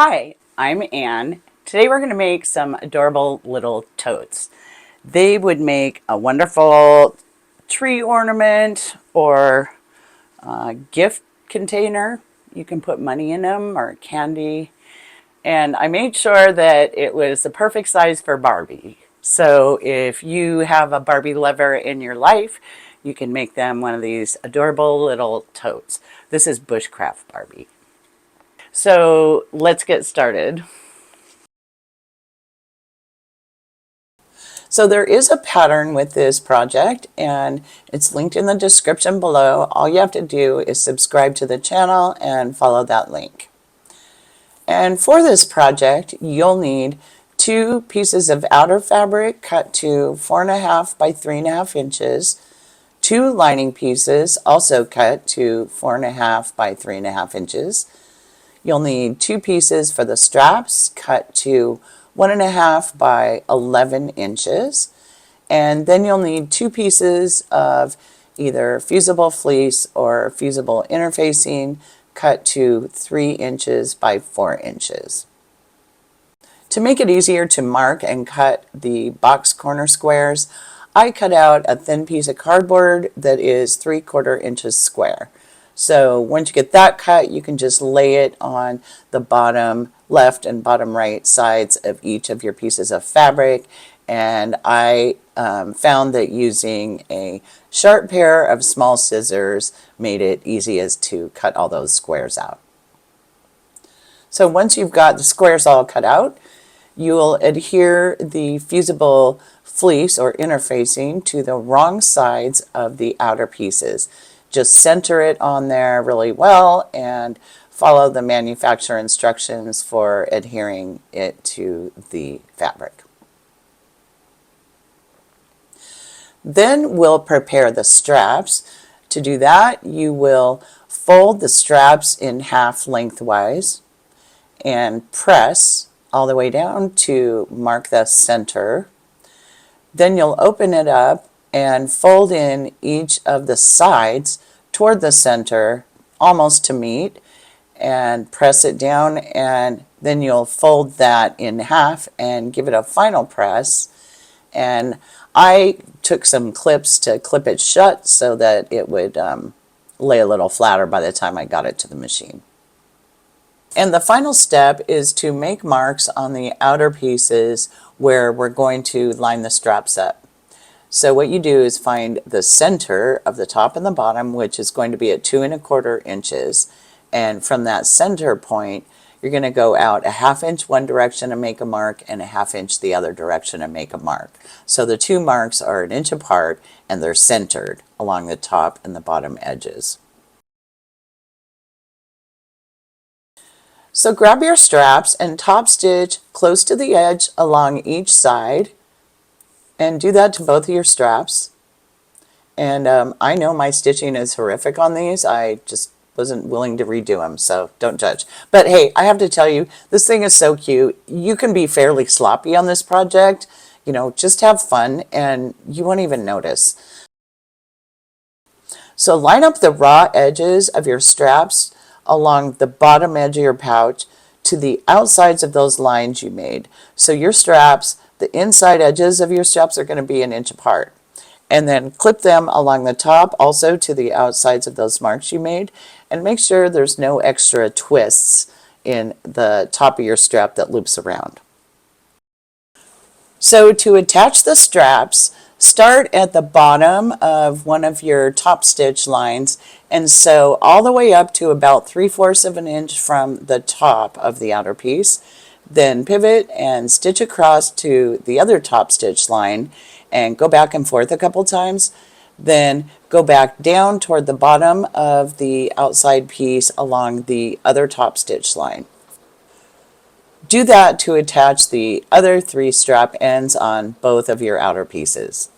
Hi, I'm Anne. Today we're going to make some adorable little totes. They would make a wonderful tree ornament or a gift container. You can put money in them or candy. And I made sure that it was the perfect size for Barbie. So if you have a Barbie lover in your life, you can make them one of these adorable little totes. This is Bushcraft Barbie. So let's get started. So there is a pattern with this project and it's linked in the description below. All you have to do is subscribe to the channel and follow that link. And for this project, you'll need 2 pieces of outer fabric cut to 4.5 by 3.5 inches, 2 lining pieces also cut to 4.5 by 3.5 inches. You'll need 2 pieces for the straps cut to 1.5 by 11 inches. And then you'll need 2 pieces of either fusible fleece or fusible interfacing cut to 3 inches by 4 inches. To make it easier to mark and cut the box corner squares, I cut out a thin piece of cardboard that is 3/4 inches square. So once you get that cut, you can just lay it on the bottom left and bottom right sides of each of your pieces of fabric. And I found that using a sharp pair of small scissors made it easy as to cut all those squares out. So once you've got the squares all cut out, you will adhere the fusible fleece or interfacing to the wrong sides of the outer pieces. Just center it on there really well and follow the manufacturer instructions for adhering it to the fabric. Then we'll prepare the straps. To do that, you will fold the straps in half lengthwise and press all the way down to mark the center. Then you'll open it up and fold in each of the sides toward the center almost to meet and press it down, and then you'll fold that in half and give it a final press. And I took some clips to clip it shut so that it would lay a little flatter by the time I got it to the machine. And the final step is to make marks on the outer pieces where we're going to line the straps up. So what you do is find the center of the top and the bottom, which is going to be at 2¼ inches. And from that center point, you're going to go out a 1/2 inch one direction and make a mark, and a 1/2 inch the other direction and make a mark. So the 2 marks are 1 inch apart and they're centered along the top and the bottom edges. So grab your straps and top stitch close to the edge along each side, and do that to both of your straps. And I know my stitching is horrific on these. I just wasn't willing to redo them, so don't judge. But hey, I have to tell you, this thing is so cute. You can be fairly sloppy on this project. You know, just have fun and you won't even notice. So line up the raw edges of your straps along the bottom edge of your pouch to the outsides of those lines you made. So your straps, the inside edges of your straps are going to be 1 inch apart. And then clip them along the top also to the outsides of those marks you made, and make sure there's no extra twists in the top of your strap that loops around. So to attach the straps, start at the bottom of one of your top stitch lines and sew all the way up to about 3/4 of an inch from the top of the outer piece. Then pivot and stitch across to the other top stitch line and go back and forth a couple times. Then go back down toward the bottom of the outside piece along the other top stitch line. Do that to attach the other 3 strap ends on both of your outer pieces.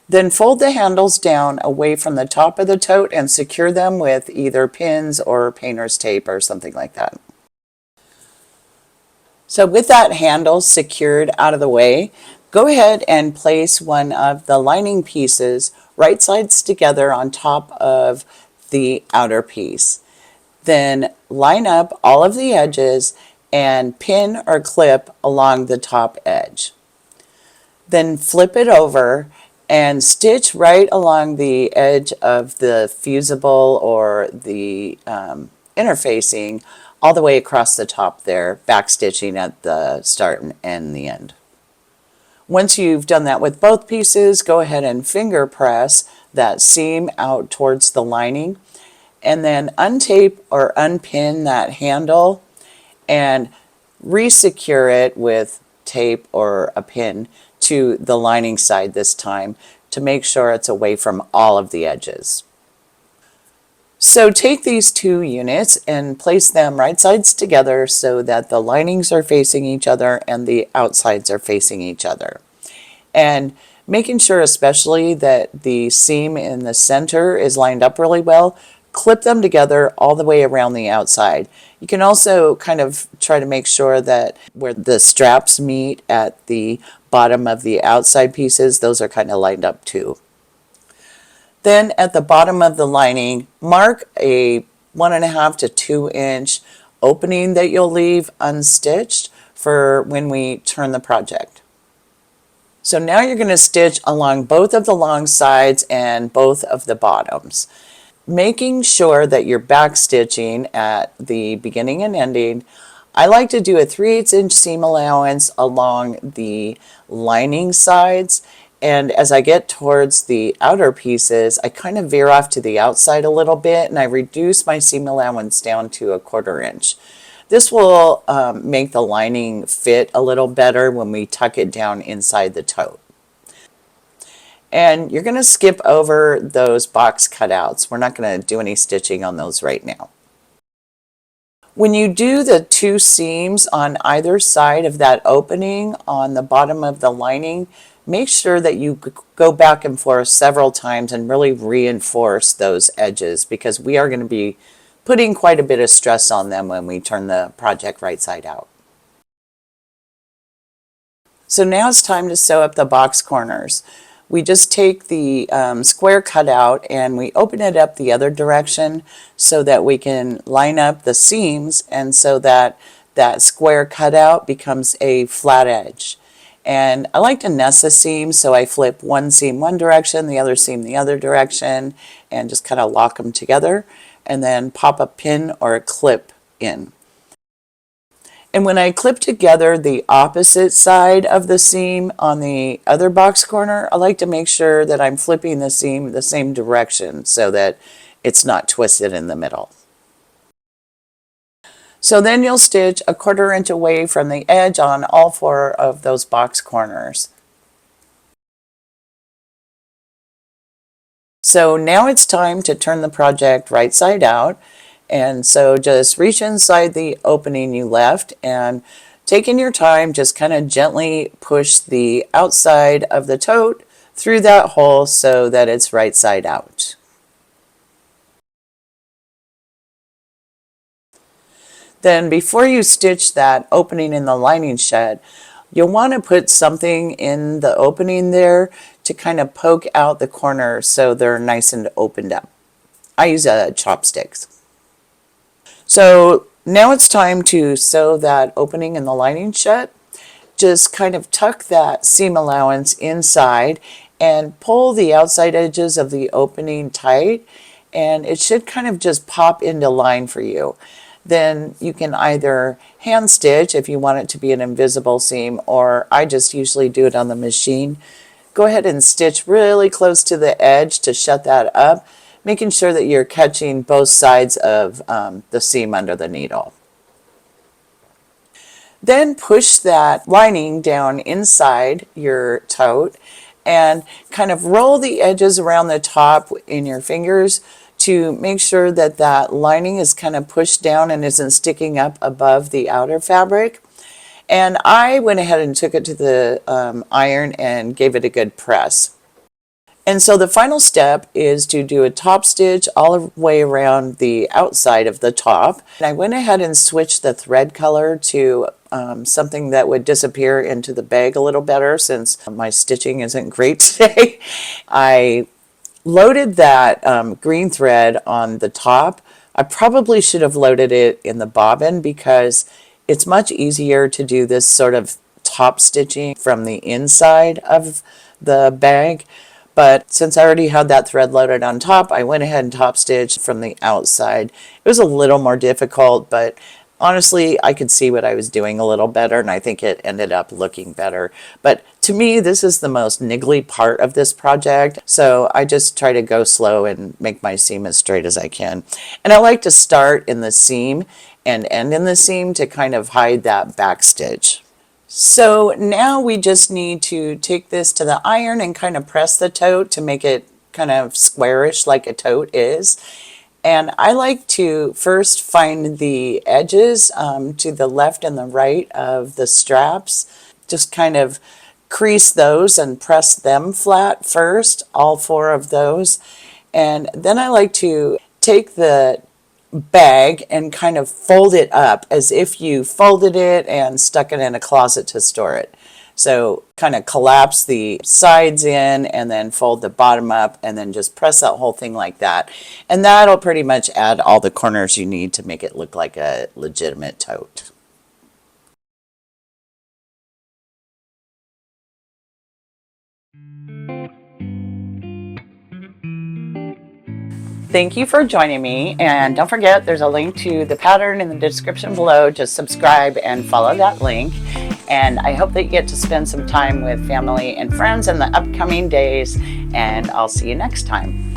Then fold the handles down away from the top of the tote and secure them with either pins or painter's tape or something like that. So with that handle secured out of the way, go ahead and place one of the lining pieces right sides together on top of the outer piece. Then line up all of the edges and pin or clip along the top edge. Then flip it over and stitch right along the edge of the fusible or the interfacing all the way across the top there, back stitching at the start and the end. Once you've done that with both pieces, go ahead and finger press that seam out towards the lining, and then untape or unpin that handle and re-secure it with tape or a pin to the lining side this time to make sure it's away from all of the edges. So take these two units and place them right sides together so that the linings are facing each other and the outsides are facing each other. And making sure especially that the seam in the center is lined up really well, clip them together all the way around the outside. You can also kind of try to make sure that where the straps meet at the bottom of the outside pieces, those are kind of lined up too. Then at the bottom of the lining, mark a 1.5 to 2 inch opening that you'll leave unstitched for when we turn the project. So now you're going to stitch along both of the long sides and both of the bottoms, making sure that you're back stitching at the beginning and ending. I like to do a 3/8 inch seam allowance along the lining sides, and as I get towards the outer pieces, I kind of veer off to the outside a little bit and I reduce my seam allowance down to 1/4 inch. This will make the lining fit a little better when we tuck it down inside the tote. And you're going to skip over those box cutouts. We're not going to do any stitching on those right now. When you do the two seams on either side of that opening on the bottom of the lining, make sure that you go back and forth several times and really reinforce those edges, because we are going to be putting quite a bit of stress on them when we turn the project right side out. So now it's time to sew up the box corners. We just take the square cutout and we open it up the other direction so that we can line up the seams, and so that that square cutout becomes a flat edge. And I like to nest the seams, so I flip one seam one direction, the other seam the other direction, and just kind of lock them together and then pop a pin or a clip in. And when I clip together the opposite side of the seam on the other box corner, I like to make sure that I'm flipping the seam the same direction so that it's not twisted in the middle. So then you'll stitch 1/4 inch away from the edge on all 4 of those box corners. So now it's time to turn the project right side out. And so just reach inside the opening you left and taking your time, just kind of gently push the outside of the tote through that hole so that it's right side out. Then before you stitch that opening in the lining shed, you'll want to put something in the opening there to kind of poke out the corners so they're nice and opened up. I use chopsticks. So now it's time to sew that opening in the lining shut. Just kind of tuck that seam allowance inside and pull the outside edges of the opening tight, and it should kind of just pop into line for you. Then you can either hand stitch if you want it to be an invisible seam, or I just usually do it on the machine. Go ahead and stitch really close to the edge to shut that up, making sure that you're catching both sides of the seam under the needle. Then push that lining down inside your tote and kind of roll the edges around the top in your fingers to make sure that that lining is kind of pushed down and isn't sticking up above the outer fabric. And I went ahead and took it to the iron and gave it a good press. And so the final step is to do a top stitch all the way around the outside of the top. And I went ahead and switched the thread color to something that would disappear into the bag a little better, since my stitching isn't great today. I loaded that green thread on the top. I probably should have loaded it in the bobbin because it's much easier to do this sort of top stitching from the inside of the bag. But since I already had that thread loaded on top, I went ahead and top stitched from the outside. It was a little more difficult, but honestly, I could see what I was doing a little better, and I think it ended up looking better. But to me, this is the most niggly part of this project, so I just try to go slow and make my seam as straight as I can. And I like to start in the seam and end in the seam to kind of hide that back stitch. So now we just need to take this to the iron and kind of press the tote to make it kind of squarish like a tote is. And I like to first find the edges to the left and the right of the straps. Just kind of crease those and press them flat first, all four of those. And then I like to take the bag and kind of fold it up as if you folded it and stuck it in a closet to store it. So kind of collapse the sides in and then fold the bottom up and then just press that whole thing like that. And that'll pretty much add all the corners you need to make it look like a legitimate tote. Thank you for joining me, and don't forget there's a link to the pattern in the description below. Just subscribe and follow that link, and I hope that you get to spend some time with family and friends in the upcoming days, and I'll see you next time.